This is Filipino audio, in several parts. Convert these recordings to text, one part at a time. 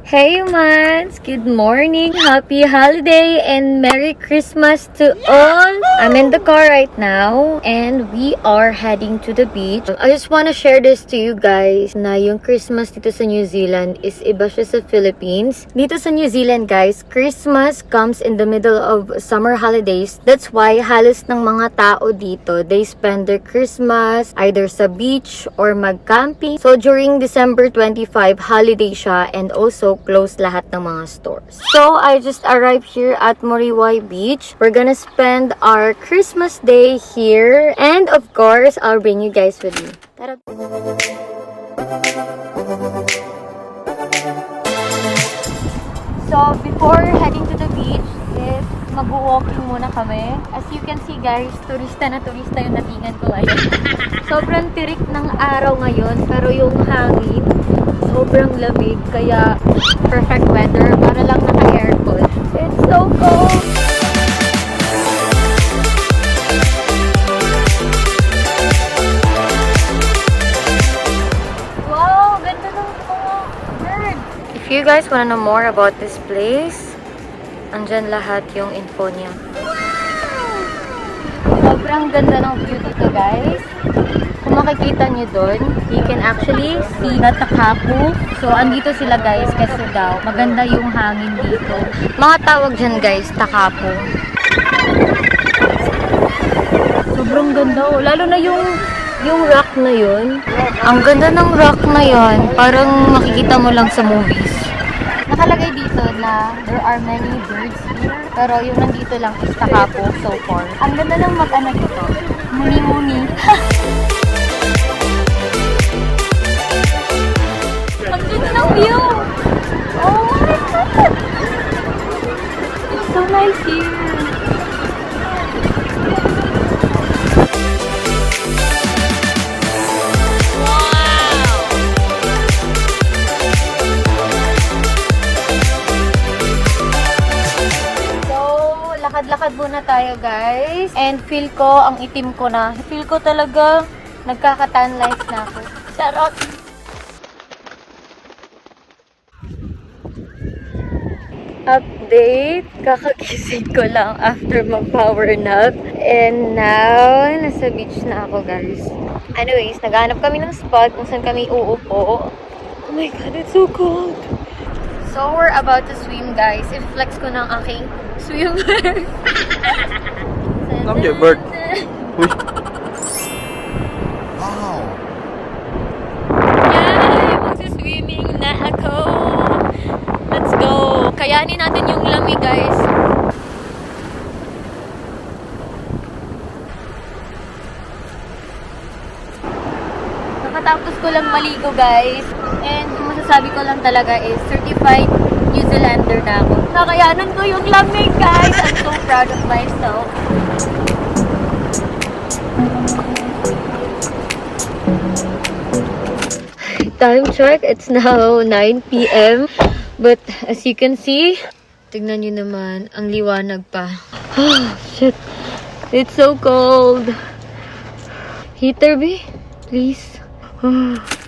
Hey humans! Good morning! Happy holiday and Merry Christmas to all! I'm in the car right now and we are heading to the beach. I just wanna share this to you guys na yung Christmas dito sa New Zealand is iba siya sa Philippines. Dito sa New Zealand guys, Christmas comes in the middle of summer holidays. That's why halos ng mga tao dito, they spend their Christmas either sa beach or mag-camping. So during December 25, holiday siya and also close lahat ng mga stores. So, I just arrived here at Moriwai Beach. We're gonna spend our Christmas day here. And of course, I'll bring you guys with me. Tara! So, before heading to the beach, is mag-walking muna kami. As you can see guys, turista na turista yung natingan ko ngayon. Sobrang tirik ng araw ngayon, pero yung hangin, sobrang lamig, kaya perfect weather para lang naka-aircon. It's so cold! Wow! Ganda ng mga bird! If you guys wanna know more about this place, andyan lahat yung info niya. Sobrang ganda ng view dito guys. Kung makikita nyo doon, you can actually see the Takapu. So, andito sila guys kasi daw maganda yung hangin dito. Mga tawag dyan guys, Takapu. Sobrang ganda. Lalo na yung rock na yun. Ang ganda ng rock na yun. Parang makikita mo lang sa movies. Nakalagay dito na there are many birds here. Pero yung nandito lang is Takapu so far. Ang ganda lang mag-ano dito. Muni-muni. Ang ganda ng view! Oh my God! It's so nice here! Wow! So, lakad-lakad muna tayo guys. And feel ko, ang itim ko na. Feel ko talaga, nagkaka-tan life na ako. Charot! Update, kakagising ko lang after mag-power nap. And now, nasa beach na ako guys. Anyways, naghanap kami ng spot kung saan kami uupo. Oh my God, it's so cold! So, we're about to swim guys. I-flex ko ng aking swimwear. Come here, bird. Wow! Yay! Magsuswimming na ako! Let's go! Kayanin natin yung lamig, guys. Nakatapos ko lang maligo, guys. And yung masasabi ko lang talaga is certified New Zealander na ako. Nakayanan ko yung lamig, guys. I'm so proud of myself. Time check, it's now 9 p.m. But as you can see, tignan nyo naman, ang liwanag pa. Oh, shit. It's so cold. Heater, B, please.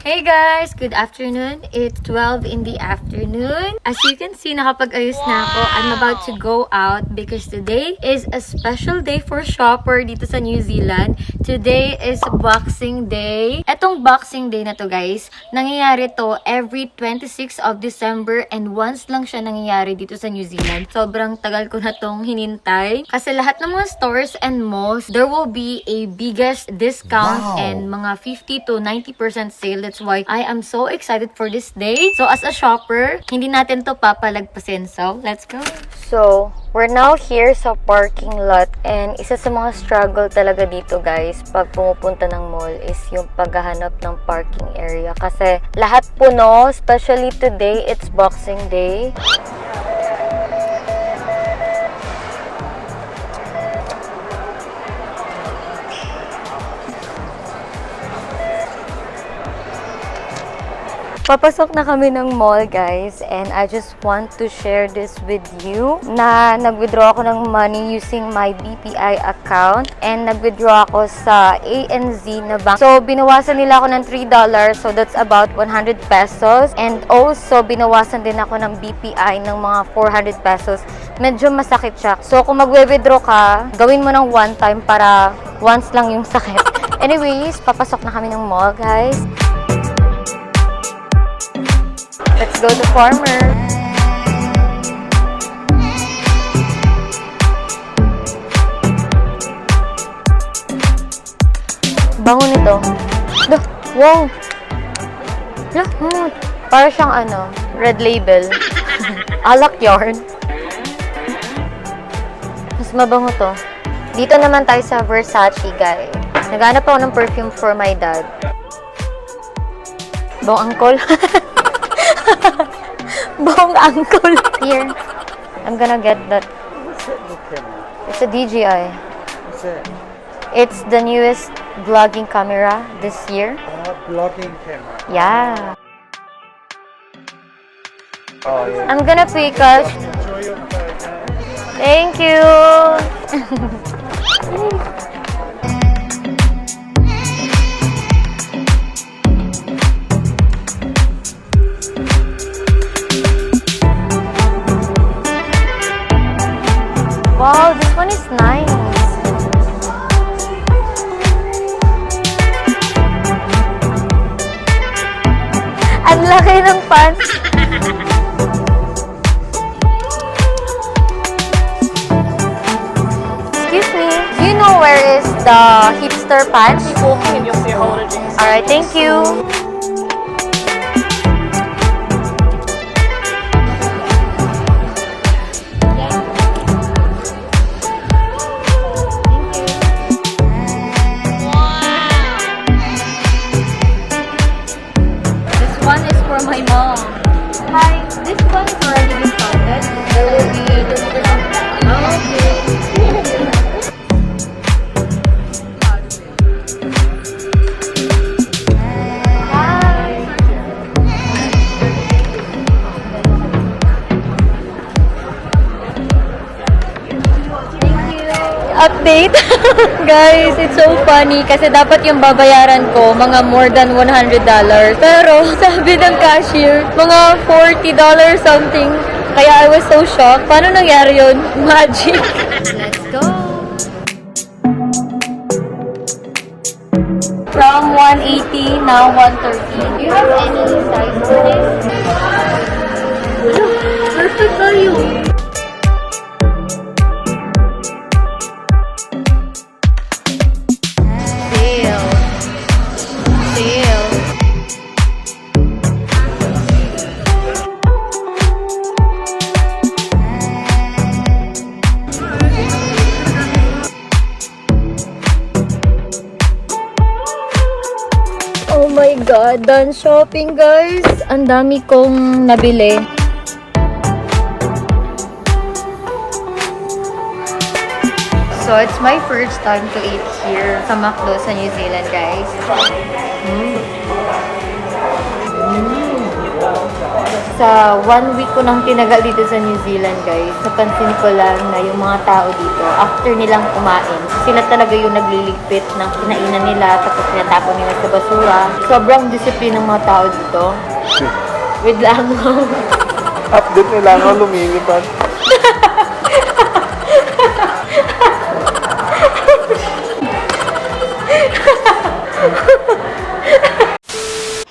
Hey guys! Good afternoon. It's 12 in the afternoon. As you can see, nakapag-ayos na ako. I'm about to go out because today is a special day for shopper dito sa New Zealand. Today is Boxing Day. Etong Boxing Day na to guys, nangyayari to every 26 of December and once lang siya nangyayari dito sa New Zealand. Sobrang tagal ko na tong hinintay. Kasi lahat ng mga stores and malls, there will be a biggest discount and mga 50 to 90% sale. That's why I am so excited for this day. So as a shopper, hindi natin to papalagpasin. So let's go. So we're now here sa parking lot and isa sa mga struggle talaga dito guys pag pumupunta ng mall is yung paghahanap ng parking area kasi lahat puno, especially today, it's Boxing Day. Papasok na kami ng mall, guys, and I just want to share this with you na nag-withdraw ako ng money using my BPI account and nag-withdraw ako sa ANZ na bank. So, binawasan nila ako ng $3, so that's about 100 pesos. And also, binawasan din ako ng BPI ng mga 400 pesos. Medyo masakit siya. So, kung mag-withdraw ka, gawin mo ng one time para once lang yung sakit. Anyways, papasok na kami ng mall, guys. Let's go to Farmer. Bango nito. Wow! Para siyang Red Label. Alak yarn. Mas mabango to. Dito naman tayo sa Versace, guys. Naghanap ako ng perfume for my dad. Bong Uncle. Bong Uncle. Here. I'm gonna get that. It's a DJI. What's that? It's the newest vlogging camera this year. Vlogging camera. Yeah. Oh, yeah. I'm gonna pay cash. Enjoy your time. Thank you. Wow, this one is nice. Ang laki ng pants. Excuse me, do you know where is the hipster pants? Keep walking and you'll see a whole lot of things. Alright, thank you. This one is for my mom. Hi, this one is already been counted. There will be update. Guys, it's so funny kasi dapat yung babayaran ko mga more than $100. Pero sabi ng cashier, mga $40 something. Kaya I was so shocked. Paano nangyari yun? Magic. Let's go. From 180, now 130. Do you have any size for this? Perfect value. Oh my God, done shopping, guys. Ang dami kong nabili. So, it's my first time to eat here sa McDo sa New Zealand, guys. Sa 1 week ko nang tinagal dito sa New Zealand, guys, napansin ko lang na yung mga tao dito, after nilang kumain, sila talaga yung nagliligpit ng kinainan nila, tapos tinatapon nila sa basura. Sobrang disiplin ng mga tao dito. Wait lang. Update nila nga lumilipad.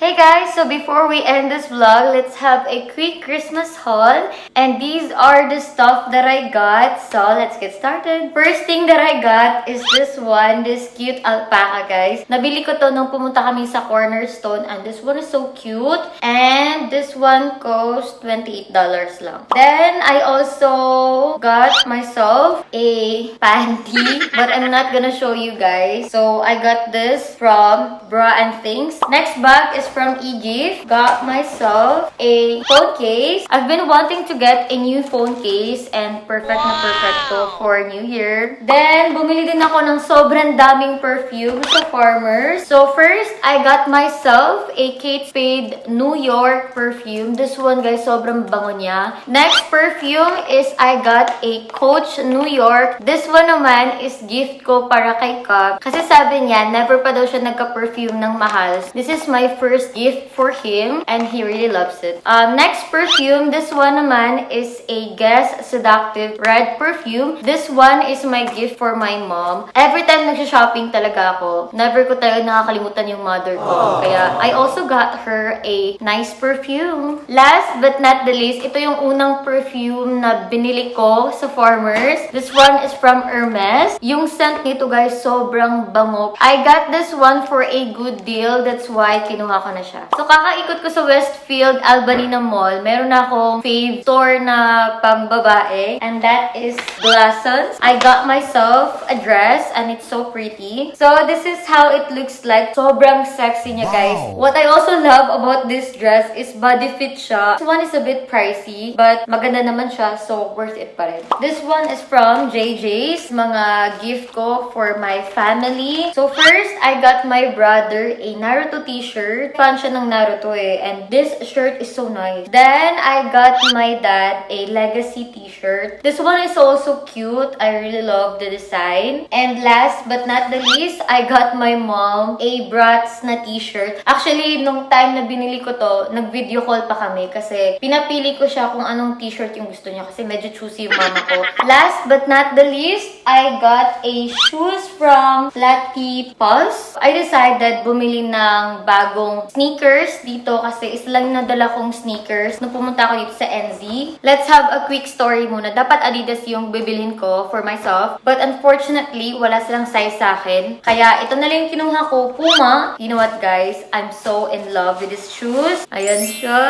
Hey guys, so before we end this vlog, let's have a quick Christmas haul. And these are the stuff that I got. So let's get started. First thing that I got is this one, this cute alpaca, guys. Nabili ko to nung pumunta kami sa Cornerstone, and this one is so cute. And this one cost $28 lang. Then I also got myself a panty, but I'm not gonna show you guys. So I got this from Bra and Things. Next bag is from EJ. gift, got myself a phone case. I've been wanting to get a new phone case and perfect na perfecto for New Year. Then, bumili din ako ng sobrang daming perfume sa Farmers. So, first, I got myself a Kate Spade New York perfume. This one, guys, sobrang bango niya. Next perfume is I got a Coach New York. This one naman is gift ko para kay Cobb. Kasi sabi niya, never pa daw siya nagka-perfume ng mahal. This is my first gift for him and he really loves it. Next perfume, this one naman is a Guess Seductive Red perfume. This one is my gift for my mom. Every time nagsha-shopping talaga ako, never ko talaga nakakalimutan yung mother ko. Kaya I also got her a nice perfume. Last but not the least, ito yung unang perfume na binili ko sa Farmers. This one is from Hermes. Yung scent nito, guys, sobrang bango. I got this one for a good deal. That's why kinuha ko na siya. So, kakaikot ko sa Westfield Albanina Mall. Meron akong fave store na pang babae. And that is Glassons. I got myself a dress and it's so pretty. So, this is how it looks like. Sobrang sexy niya, guys. What I also love about this dress is body fit siya. This one is a bit pricey, but maganda naman siya, so worth it pa rin. This one is from JJ's, mga gift ko for my family. So first, I got my brother a Naruto t-shirt. Fan siya ng Naruto and this shirt is so nice. Then, I got my dad a Legacy t-shirt. This one is also cute. I really love the design. And last but not the least, I got my mom a Bratz na t-shirt. Actually, nung time na binili ko to, nag-video call pa kami kasi pinapili ko siya kung anong t-shirt yung gusto niya kasi medyo choosy yung mama ko. Last but not the least, I got a shoes from Platypus. I decided bumili ng bagong sneakers dito kasi isa lang nadala kong sneakers nung pumunta ako dito sa NZ. Let's have a quick story muna. Dapat Adidas yung bibilhin ko for myself. But unfortunately, wala silang size sa akin. Kaya ito na lang yung kinuha ko, Puma. You know what, guys? I'm so in love with these shoes. Ayan siya.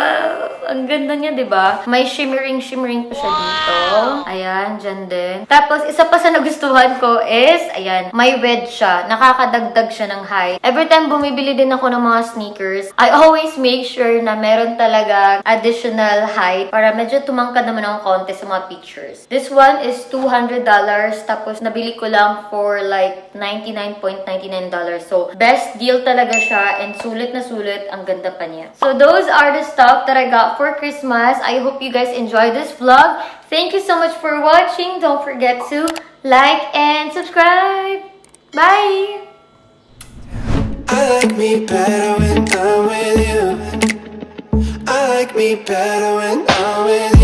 Ang ganda niya, diba? May shimmering pa siya dito. Ayan, dyan din. Tapos, isa pa sa nagustuhan ko is, ayan, may wedge siya. Nakakadagdag siya ng height. Every time bumibili din ako ng mga sneakers, I always make sure na meron talaga additional height para medyo tumangkad naman ang konti sa mga pictures. This one is $200. Tapos, nabili ko lang for like $99.99. So, best deal talaga siya and sulit na sulit. Ang ganda pa niya. So, those are the stuff that I got for Christmas. I hope you guys enjoyed this vlog. Thank you so much for watching. Don't forget to like and subscribe. Bye! I like me better when I'm with you. I like me better when I'm with you.